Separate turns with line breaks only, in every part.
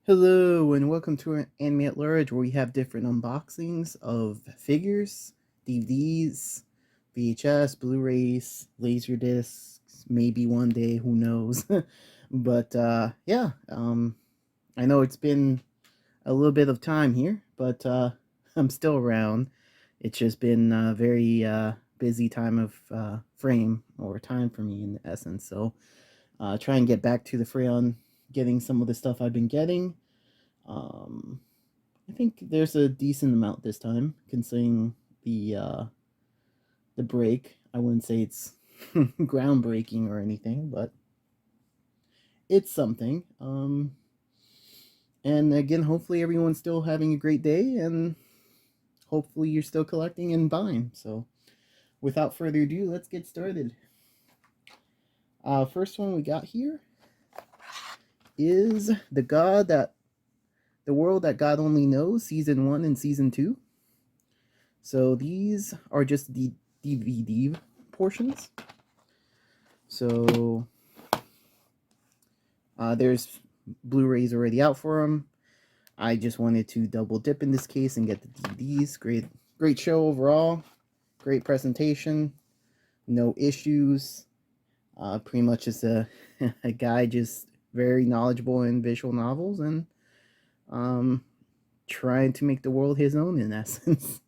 Hello and welcome to an Anime at Large where we have different unboxings of figures, DVDs, VHS, Blu-rays, laser discs, maybe one day, who knows. But yeah, I know it's been a little bit of time here, but I'm still around. It's just been a very busy time of frame or time for me in essence. So try and get back to the fray on getting some of the stuff I've been getting. um, I think there's a decent amount this time, considering the break. I wouldn't say it's groundbreaking or anything, but it's something. And again, hopefully everyone's still having a great day, and hopefully you're still collecting and buying. So, without further ado, let's get started. First one we got here is the world that God only knows, season 1 and season 2. So these are just the DVD portions. So there's Blu-rays already out for them. I just wanted to double dip in this case and get the DVDs. Great show overall. Great presentation. No issues. Pretty much just a guy just very knowledgeable in visual novels and trying to make the world his own in essence,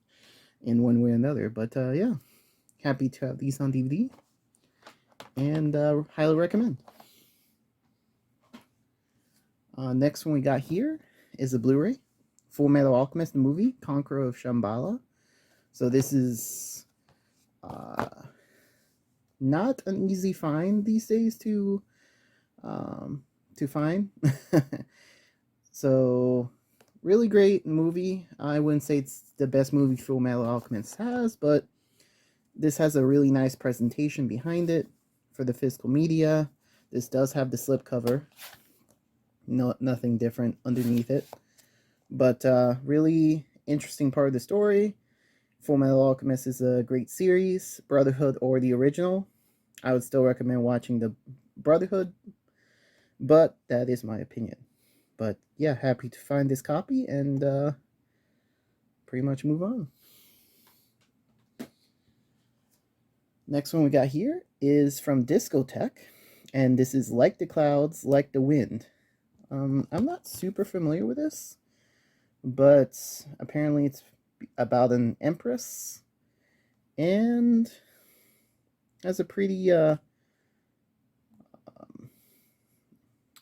in one way or another. But yeah, happy to have these on DVD, and highly recommend. Next one we got here is a Blu-ray, Full Metal Alchemist, the movie, Conqueror of Shambhala. So this is not an easy find these days to find. So really great movie. I wouldn't say it's the best movie Full Metal Alchemist has, but this has a really nice presentation behind it for the physical media. This does have the slipcover. Nothing different underneath it. But really interesting part of the story. Full Metal Alchemist is a great series. Brotherhood or the original. I would still recommend watching the Brotherhood, but that is my opinion. But yeah, happy to find this copy and pretty much move on. Next one we got here is from Discotech, and this is Like the Clouds, Like the Wind. I'm not super familiar with this, but apparently it's about an empress and has a pretty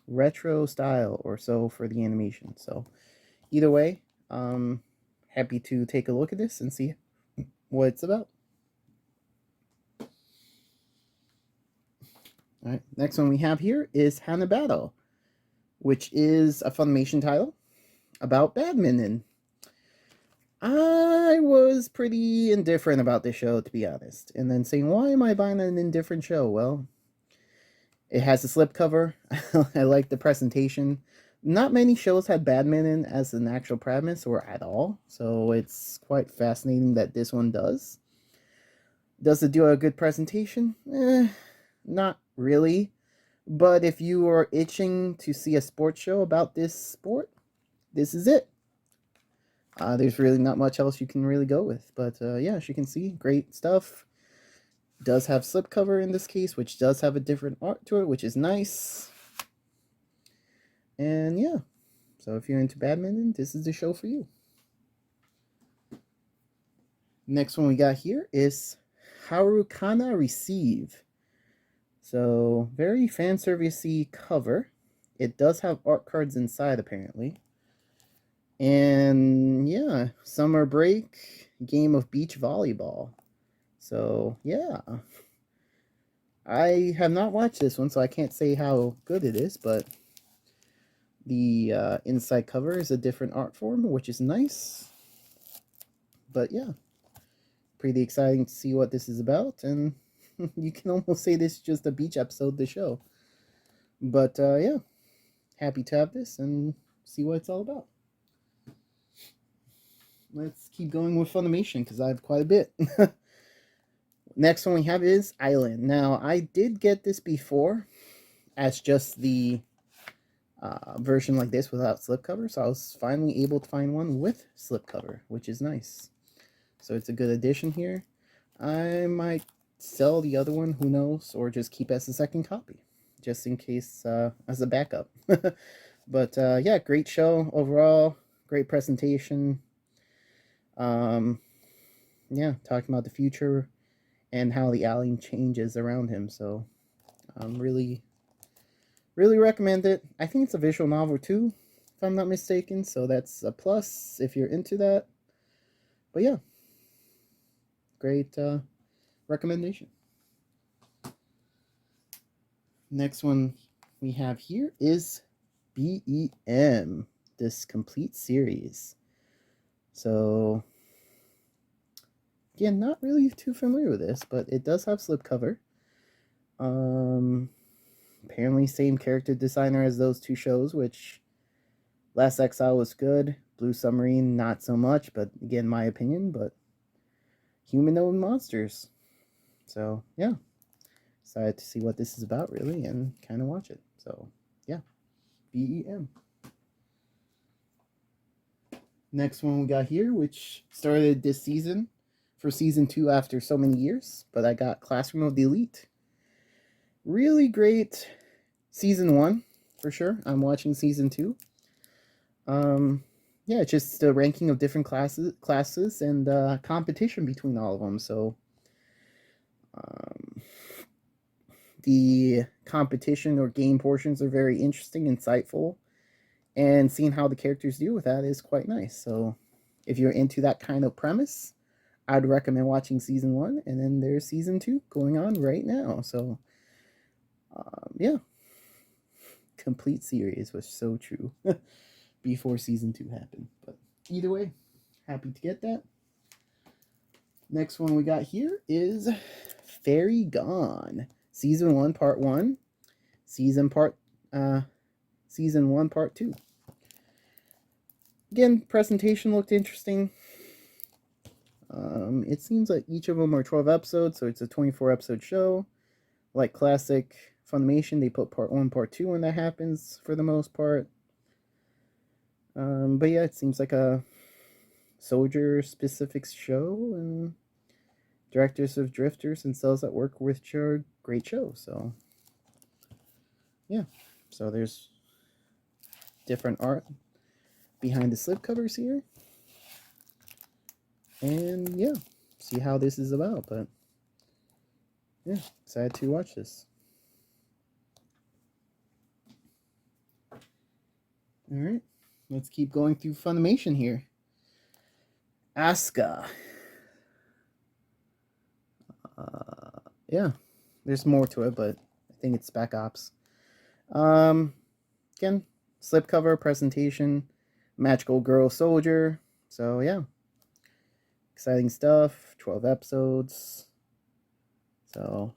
retro style or so for the animation. So either way, happy to take a look at this and see what it's about. All right, next one we have here is Hanabata, which is a Funimation title about badminton. I was pretty indifferent about this show, to be honest. And then saying, why am I buying an indifferent show? Well, it has a slipcover. I like the presentation. Not many shows had badminton as an actual premise or at all, so it's quite fascinating that this one does. Does it do a good presentation? Not really. But if you are itching to see a sports show about this sport, this is it. There's really not much else you can really go with. But yeah, as you can see, great stuff. Does have slipcover in this case, which does have a different art to it, which is nice. And yeah, so if you're into badminton, this is the show for you. Next one we got here is Howkana Receive. So very fan servicey cover. It does have art cards inside apparently. And yeah, summer break, game of beach volleyball. So yeah, I have not watched this one, so I can't say how good it is, but the inside cover is a different art form, which is nice. But yeah, pretty exciting to see what this is about, and you can almost say this is just a beach episode of the show. But yeah, happy to have this and see what it's all about. Let's keep going with Funimation because I have quite a bit. Next one we have is Island. Now, I did get this before as just the version like this without slipcover, so I was finally able to find one with slipcover, which is nice. So it's a good addition here. I might sell the other one, who knows, or just keep as a second copy, just in case, as a backup. But yeah, great show overall, great presentation. Yeah, talking about the future and how the alien changes around him. So really recommend it. I think it's a visual novel too, if I'm not mistaken, so that's a plus if you're into that. But yeah, great recommendation. Next one we have here is BEM, this complete series. So again, not really too familiar with this, but it does have slipcover. Apparently same character designer as those two shows, which Last Exile was good, Blue Submarine not so much, but again, my opinion. But humanoid monsters, so yeah, excited to see what this is about, really, and kind of watch it. So yeah, BEM. Next one we got here, which started this season for season 2 after so many years, but I got Classroom of the Elite. Really great season 1 for sure. I'm watching season 2. Yeah, it's just a ranking of different classes and competition between all of them. So the competition or game portions are very interesting, insightful, and seeing how the characters deal with that is quite nice. So if you're into that kind of premise, I'd recommend watching season 1, and then there's season 2 going on right now. So yeah, complete series was so true before season 2 happened. But either way, happy to get that. Next one we got here is Fairy Gone, season 1 part 1, season 1 part 2. Again, presentation looked interesting. It seems like each of them are 12 episodes, so it's a 24 episode show. Like classic Funimation, they put part 1, part 2 when that happens for the most part. But yeah, it seems like a soldier specific show, and directors of Drifters and Cells at Work with great show. So yeah, so there's different art behind the slipcovers here, and yeah, see how this is about. But yeah, excited to watch this. All right, let's keep going through Funimation here. Asuka. Yeah, there's more to it, but I think it's Spec Ops. Again, slipcover presentation, magical girl soldier. So yeah, exciting stuff. 12 episodes. So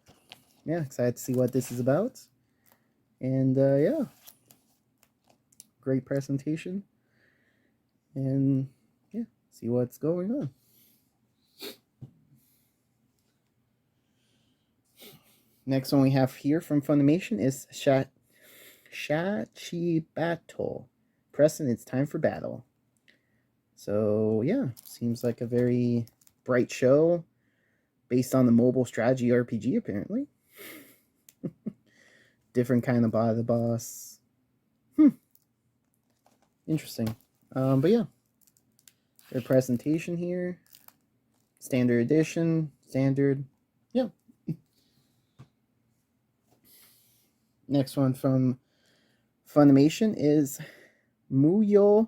yeah, excited to see what this is about. And yeah, great presentation. And yeah, see what's going on. Next one we have here from Funimation is Shachibato. Preston, it's time for battle. So yeah, seems like a very bright show based on the mobile strategy RPG, apparently. Different kind of body the boss. Interesting. But yeah, their presentation here. Standard edition. Standard. Yeah. Next one from Funimation is Muyorou.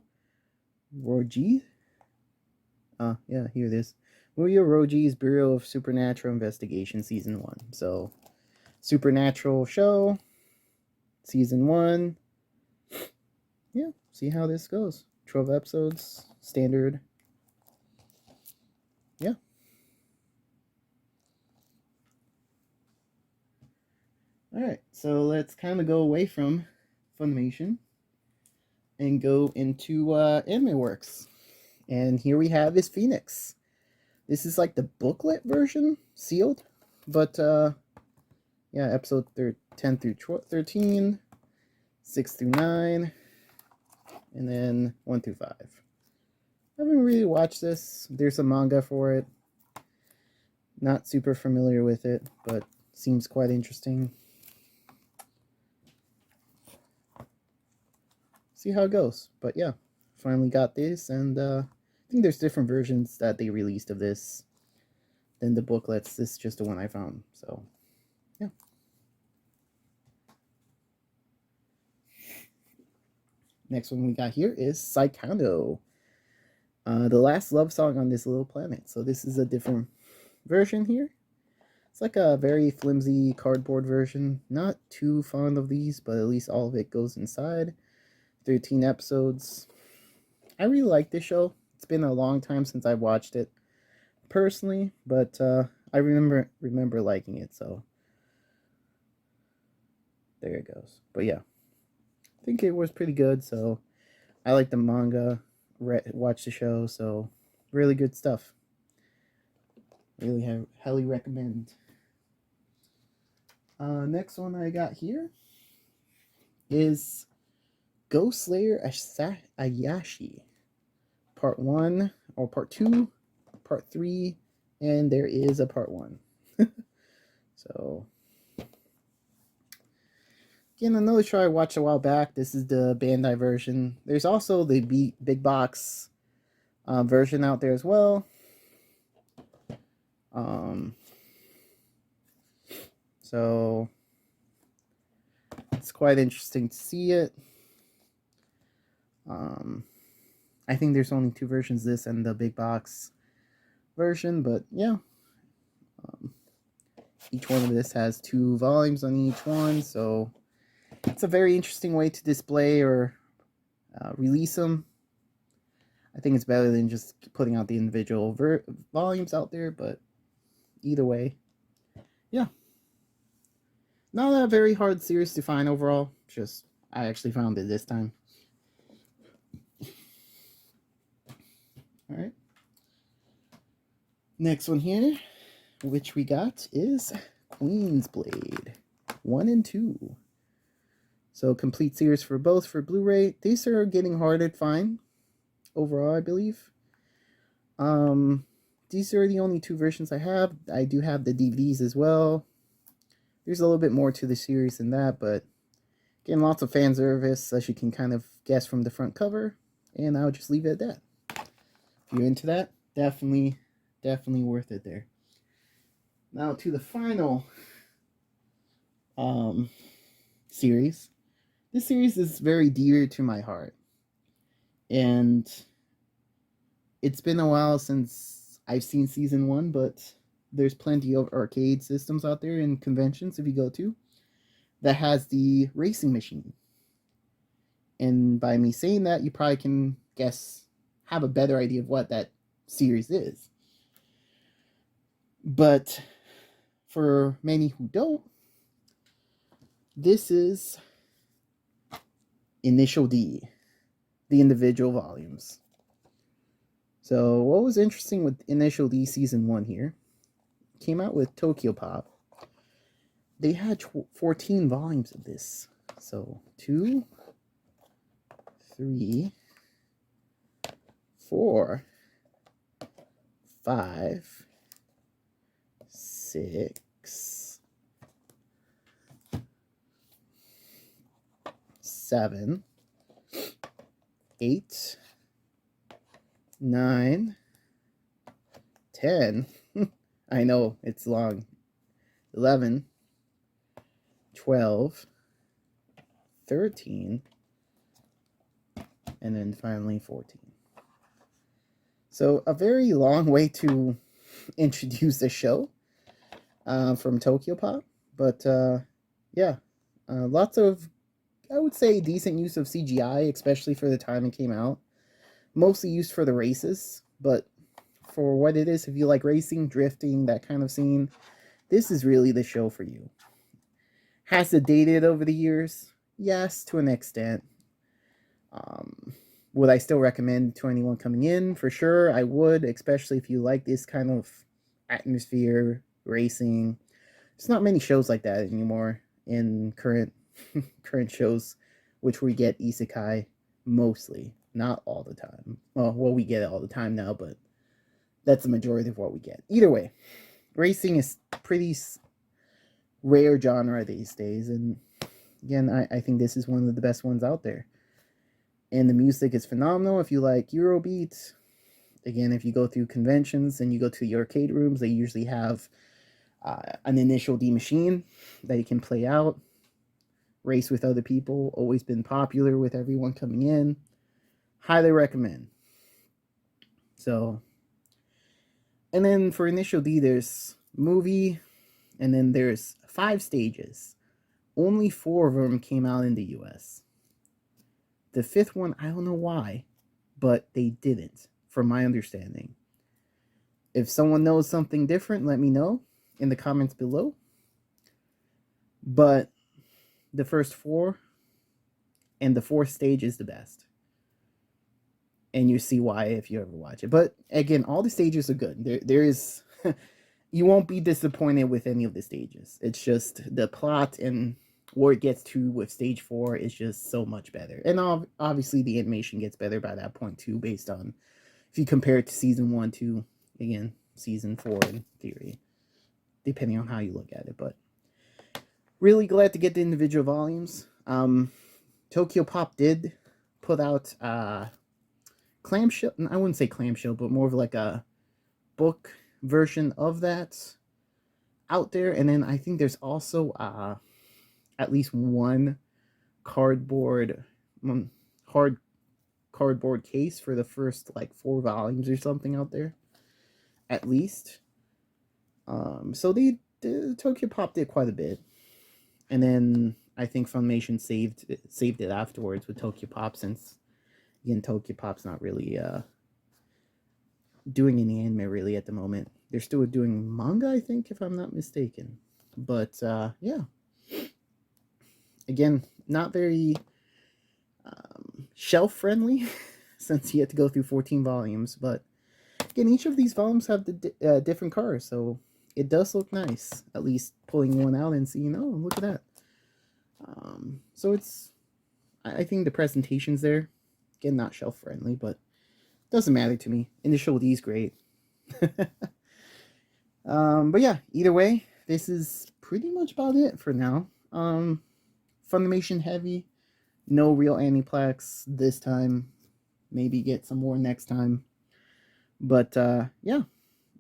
Yeah, here it is. Muyorou's Bureau of Supernatural Investigation Season 1. So, Supernatural show, Season 1. Yeah, see how this goes. 12 episodes, standard. Yeah. Alright, so let's kind of go away from Funimation and go into Anime Works. And here we have is Phoenix. This is like the booklet version, sealed. But, yeah, episode 10 through 13. 6 through 9, and then 1 through 5. I haven't really watched this. There's a manga for it. Not super familiar with it, but seems quite interesting. See how it goes. But yeah, finally got this, and I think there's different versions that they released of this than the booklets. This is just the one I found, so yeah. Next one we got here is Saikando, the last love song on this little planet. So this is a different version here. It's like a very flimsy cardboard version. Not too fond of these, but at least all of it goes inside. 13 episodes. I really like this show. It's been a long time since I've watched it personally, but I remember liking it, so there it goes. But yeah, I think it was pretty good, so I like the manga, watch the show, so really good stuff. Really highly recommend. Next one I got here is Ghost Slayer Ayashi. Part 1, or Part 2, Part 3, and there is a Part 1. So, again, another show I watched a while back. This is the Bandai version. There's also the big box version out there as well. So it's quite interesting to see it. I think there's only 2 versions, this and the big box version, but yeah. Each one of this has 2 volumes on each one, so it's a very interesting way to display or release them. I think it's better than just putting out the individual volumes out there, but either way, yeah. Not a very hard series to find overall, just I actually found it this time. Alright. Next one here, which we got, is Queen's Blade 1 and 2. So complete series for both for Blu-ray. These are getting harder to find overall, I believe. These are the only 2 versions I have. I do have the DVDs as well. There's a little bit more to the series than that, but again, lots of fan service, as you can kind of guess from the front cover, and I'll just leave it at that. If you're into that, definitely worth it there. Now to the final series. This series is very dear to my heart, and it's been a while since I've seen season 1, but there's plenty of arcade systems out there and conventions, if you go to, that has the racing machine. And by me saying that, you probably can have a better idea of what that series is. But for many who don't, this is Initial D, the individual volumes. So what was interesting with Initial D Season 1 here, came out with Tokyo Pop. They had 14 volumes of this. So 2, 3, 4, 5, 6, 7, 8, 9, 10. I know it's long. 11, 12, 13, and then finally 14. So a very long way to introduce the show from Tokyo Pop. But yeah, lots of, I would say, decent use of CGI, especially for the time it came out. Mostly used for the races, but for what it is, if you like racing, drifting, that kind of scene, this is really the show for you. Has it dated over the years? Yes, to an extent. Would I still recommend to anyone coming in? For sure, I would, especially if you like this kind of atmosphere, racing. There's not many shows like that anymore in current shows which we get isekai mostly, not all the time. Well, we get it all the time now, but that's the majority of what we get. Either way, racing is pretty rare genre these days, and again, I think this is one of the best ones out there. And the music is phenomenal. If you like Eurobeat, again, if you go through conventions and you go to the arcade rooms, they usually have an initial D machine that you can play out, race with other people. Always been popular with everyone coming in. Highly recommend. So, and then for initial D, there's movie, and then there's 5 stages. Only 4 of them came out in the US. The 5th one, I don't know why, but they didn't, from my understanding. If someone knows something different, let me know in the comments below. But the first 4 and the 4th stage is the best. And you see why if you ever watch it. But again, all the stages are good. There is you won't be disappointed with any of the stages. It's just the plot and where it gets to with stage 4 is just so much better. And obviously the animation gets better by that point too, based on if you compare it to season 1 to, again, season 4 in theory, depending on how you look at it. But really glad to get the individual volumes. Tokyo Pop did put out clamshell, I wouldn't say clamshell, but more of like a book version of that out there. And then I think there's also at least one cardboard case for the first like 4 volumes or something out there, at least. So the Tokyo Pop did quite a bit, and then I think Funimation saved it afterwards with Tokyo Pop, since again Tokyo Pop's not really doing any anime really at the moment. They're still doing manga, I think, if I'm not mistaken. But yeah, again, not very shelf friendly since you have to go through 14 volumes. But again, each of these volumes have the different covers, so it does look nice. At least pulling one out and seeing, oh, look at that. So it's, I think the presentation's there. Again, not shelf friendly, but doesn't matter to me. Initial D's great. But yeah, either way, this is pretty much about it for now. Funimation heavy, no real Aniplex this time. Maybe get some more next time. But yeah,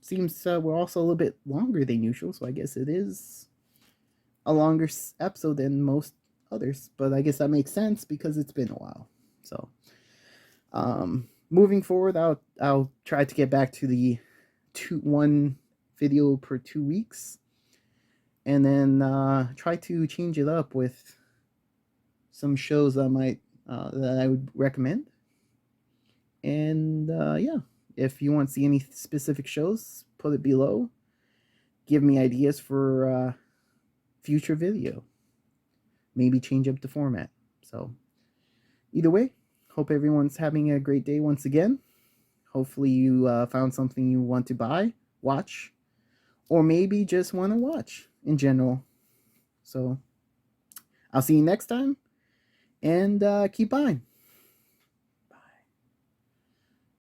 seems we're also a little bit longer than usual, so I guess it is a longer episode than most others. But I guess that makes sense because it's been a while. So moving forward, I'll try to get back to the 1 video per 2 weeks, and then try to change it up with some shows I might that I would recommend. And yeah, if you want to see any specific shows, put it below. Give me ideas for future video. Maybe change up the format. So either way, hope everyone's having a great day once again. Hopefully you found something you want to buy, watch, or maybe just want to watch in general. So I'll see you next time, and keep buying.